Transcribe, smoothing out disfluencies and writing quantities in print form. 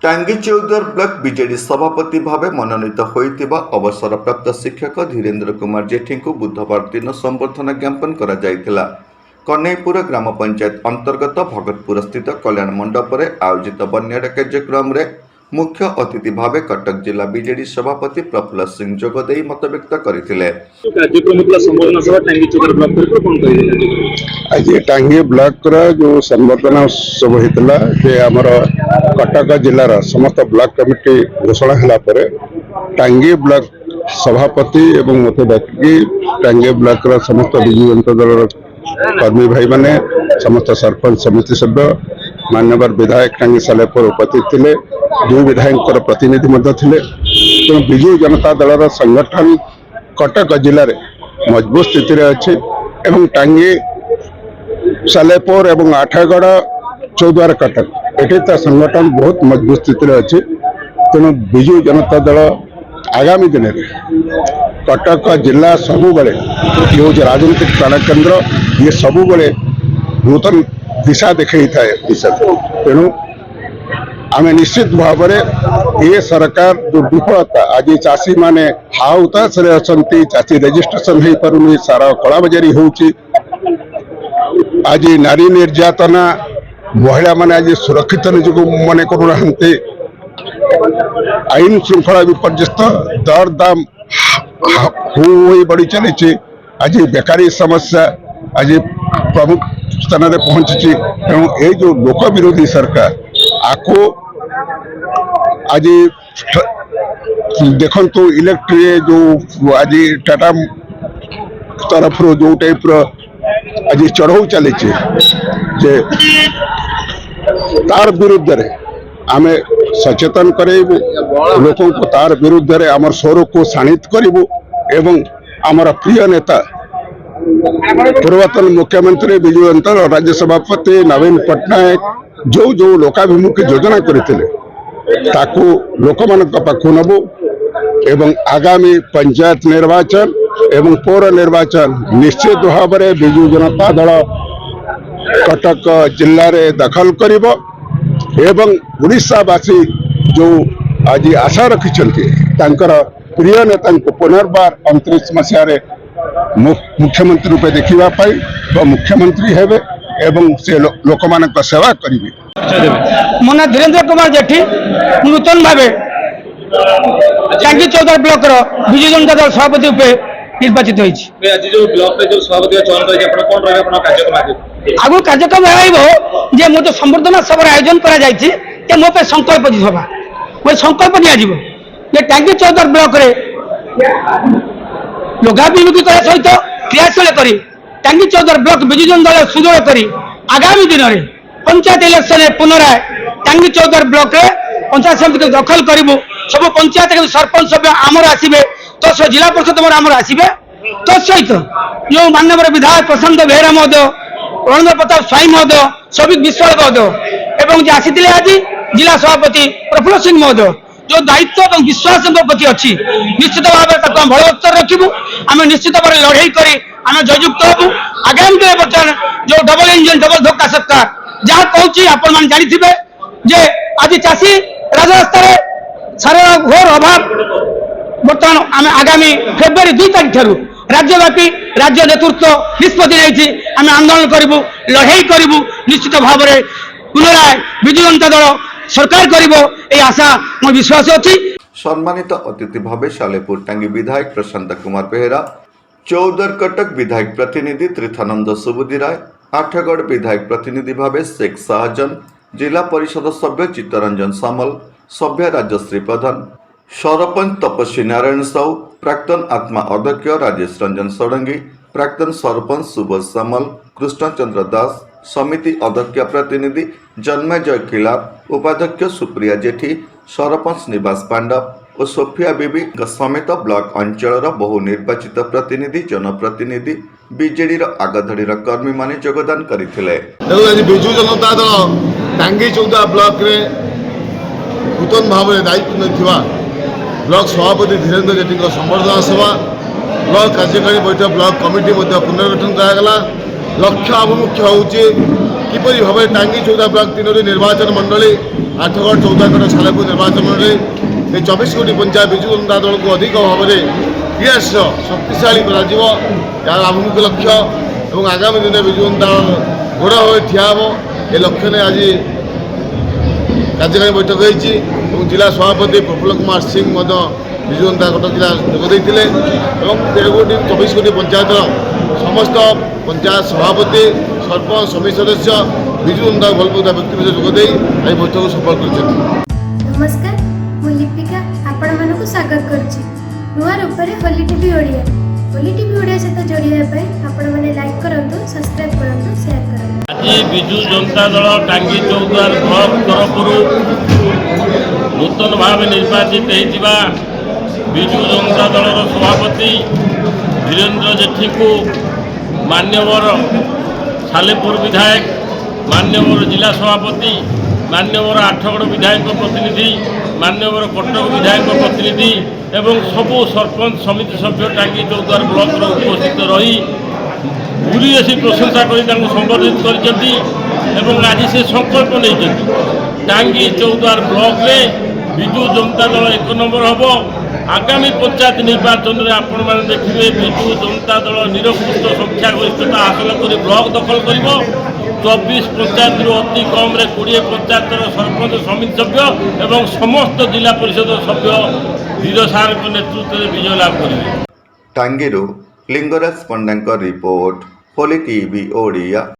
टांगी चौदर block BJD सभापति भाव मनोनीत होइतिबा अवसरप्राप्त शिक्षक धीरेन्द्र कुमार जेठी को बुधवार दिन संबर्धना ज्ञापन करा जायतिला। कन्हैपुर ग्राम पंचायत अंतर्गत भगतपुर स्थित कल्याण मंडप में आयोजित बन्याड़ कार्यक्रम में मुख्य अतिथि भाव कटक जिला बीजेडी सभापति प्रफुल्ल सिंह जोगदे मत व्यक्त करथिले। आज टांगी ब्लॉक जो संबर्धना उत्सव होता है आमर कटक जिलार समस्त ब्लॉक कमिटी घोषणा है टांगी ब्लॉक सभापति एवं मत डाकी टांगी ब्लॉक समस्त विजु जनता दल कर्मी भाई माने समस्त सरपंच समिति सभ्य मान्यवर विधायक टांगी सालेपुर उपस्थित थे। जो विधायक प्रतिनिधि तो विजु जनता दल संगठन कटक जिले में मजबूत स्थित अच्छे एवं टांगी सालेपुर एवं आठगड़ चौद्वार कटक ये संगठन बहुत मजबूत स्थित अच्छे। तेणु विजु जनता दल आगामी दिन में कटक जिला सबुबले ये राजनीतिक प्राण केन्द्र ये सबुबले नूतन दिशा देखा था। तेणु आम निश्चित भाव ये सरकार जो विफलता आज चाषी माने हाउताश अच्छा चाषी रेजिस्ट्रेशन हो पारुनी सारा कलाबजारी होची आज नारी निर्यातना महिला माने आज सुरक्षित निजक मन करूना आईन श्रृंखला विपर्यस्त दर दाम हो बढ़ी चली आज बेकारी समस्या आज प्रमुख स्थान में पहुंची। तेणु ये जो लोक विरोधी सरकार आपको आज देखु इलेक्ट्री जो आज टाटा तरफ जो टाइप आज चढ़ाऊ चली तार विरुद्ध रे आमे सचेतन करेबू लोक को तार विरुद्ध रे आमर स्वर को शाणित करूँ एवं आमर प्रिय नेता पूर्वतन मुख्यमंत्री विजु जनता राज्य सभापति नवीन पट्टनायक जो जो लोकाभिमुखी योजना करते लोक पाखु नबू एवं आगामी पंचायत निर्वाचन एवं पौर निर्वाचन निश्चित भाव में विजु जनता दल कटक जिले में दखल करिब एवं उड़ीसावासी जो आज आशा रखिंट प्रिय नेता पुनर्बार 29 मसीह मुख्यमंत्री रूपे देखा मुख्यमंत्री हेबे एवं से लोक मानक सेवा करेंगे। मो ना धीरेन्द्र कुमार जेठी नूतन भाव टांगी चौदर ब्लॉक विजु जनता दल सभापति रूपे निर्वाचित आगु कार्यक्रम जे मो जो संबर्धना सभा आयोजन करा मो पे संकल्प सभा वो संकल्प नि टांगी चौदर ब्लॉक रे लोकाभिमुखीकरण सहित क्रियाशील कर टांगी चौदर ब्लॉक विजु जनता दल सुदृढ़ कर आगामी दिन में पंचायत इलेक्शन पुनराय टांगी चौदर ब्लॉक रे पंचायत समिति दखल करूँ सब पंचायत सरपंच सभ्य आमर आसवे तो जिला परिषद आमर आसवे तो सहित जो माननीय विधायक प्रशांत बेहरा महोदय रवींद्र प्रताप स्वाई महोदय सौभिक विश्वास महोदय एवं आसी आज जिला सभापति प्रफुल्ल सिंह महोदय जो दायित्व और विश्वास प्रति अच्छी निश्चित भाव में बलवत्तर रखू आम निश्चित भाव में लड़ाई कर जयुक्त हबू आगामी दिन बर्तमान जो डबल इंजन डबल धक्का सरकार जहाँ कहूँ आपण मैंने जानी जे आज चाषी राजरास्ता सारा घोर अभाव बर्तमान आम आगामी फेब्रुआरी 2 तारीख ठार राज्यव्यापी राज्य नेतृत्व निष्पत्ति आम आंदोलन करूँ लड़ाई करूँ निश्चित भाव में पुनराय विजु जनता दल सरकार करिबो ए आशा मो विश्वास अछि। सम्मानित अतिथि भावे सालेपुर टांगी विधायक प्रशांत कुमार बेहरा, चौदर कटक विधायक प्रतिनिधि त्रिथानंद सुबुद्धि राय, आठगढ़ विधायक प्रतिनिधि भावे शेख शाहजन, जिला परिषद सभ्य चित्तरंजन सामल, सभ्य राजश्री प्रधान, सरपंच तपस्वी नारायण साहू, प्राक्तन आत्मा अध्यक्ष राजेश रंजन षडंगी, प्राक्तन सरपंच सुबोध सामल, कृष्णचंद्र दास, समिति अध्यक्ष प्रतिनिधि जन्मजय खिलाफ, उपाध्यक्ष सुप्रिया जेठी, सरपंच निवास पांडव और सोफिया बीबी समेत ब्लॉक अंचल बहु निर्वाचित प्रतिनिधि जनप्रतिनिधि बीजेडी आगधाड़ी कर्मी माने योगदान करथिले। विजु जनता दल टांगी चौदह ब्लॉक रे नूतन भाव में दायित्व नहीं ब्लॉक सभापति धीरेन्द्र जेठी संबर्धना सभा ब्लॉक कार्यकारी बैठक ब्लॉक कमिटी पुनर्गठन करागला ଲକ୍ଷ୍ୟ ଆଭିମୁଖ୍ୟ ହେଉଛି କିପରି ଭାବରେ ଟାଙ୍ଗୀ ଚୌଦା ବ୍ଲକ 3ଟି ନିର୍ବାଚନ ମଣ୍ଡଳୀ ଆଠଗଡ଼ ଚୌଦାଗଡ଼ ସାଲେପୁର ନିର୍ବାଚନ ମଣ୍ଡଳୀ এই 24 কোটি পঞ্চায়েত ବିଜୁ ଜନତା ଦଳକୁ ଅଧିକ ଭାବରେ କ୍ରିୟାଶୀଳ ଶକ୍ତିଶାଳୀ କରାଯିବ ଏହାର ଆଭିମୁଖ୍ୟ ଲକ୍ଷ୍ୟ ଏବଂ ଆଗାମୀ ଦିନରେ ବିଜୁ ଜନତା ଦଳ ଦୃଢ଼ ଭାବେ ଠିଆ ହେବ ଏ ଲକ୍ଷ୍ୟ ନେଇ ଆଜି କାର୍ଯ୍ୟକାରୀ ବୈଠକ ହୋଇଛି ଏବଂ ଜିଲ୍ଲା ସଭାପତି ପ୍ରଫୁଲ୍ଲ କୁମାର ସିଂ ମଧ୍ୟ ବିଜୁ ଜନତା କଟକ ଜିଲ୍ଲା ଯୋଗ ଦେଇଥିଲେ ଏବଂ 24 କୋଟି ପଞ୍ଚାୟତର ସମସ୍ତ ପଞ୍ଚାୟତ ସଭାପତି ସରପଞ୍ଚ ସମିତି ସଦସ୍ୟ ବିଜୁ ଜନତା ଭଲ ପାଉଥିବା ବ୍ୟକ୍ତିବିଶେଷ ଯୋଗ ଦେଇ ଏହି ବୈଠକକୁ ସଫଳ କରିଛନ୍ତି। नमस्कार मु लिपिका आपण मानक स्वागत करुच्ची नुआ रूपरे होली टीवी ओडिया सहित जोड़िया आपण मैंने लाइक करंतु सब्सक्राइब करंतु शेयर करंतु। आज विजु जनता दल टांगी चौदार ब्लॉक तरफ नूतन भाव निर्वाचित होता विजु जनता दल सभापति धीरेन्द्र जेठी को मान्यवर सालेपुर विधायक मान्यवर जिला सभापति मान्यवर आठगड़ विधायक प्रतिनिधि मान्यवर कटक विधायक प्रतिनिधि एवं सबू सरपंच समिति सभ्य टांगी चौदार ब्लॉक उपस्थित रही भूरी आसी प्रशंसा कर संबर्धित कर आज से संकल्प नहीं टांगी चौदार ब्लॉक में विजु जनता दल 1 नंबर हम आगामी पंचायत निर्वाचन में आपण मैंने देखिए विजु जनता दल निरंकुश संख्यागरिष्ठता हासिल कर ब्लॉक दखल कर 24 पंचायत अति कम 20 पंचायत सरपंच समिति सभ्य एवं समस्त जिला परिषद सभ्य धीर सार नेतृत्व में विजय लाभ करेंगे। टांगीरू लिंगराज पंडा रिपोर्ट होली टीवी ओडिया।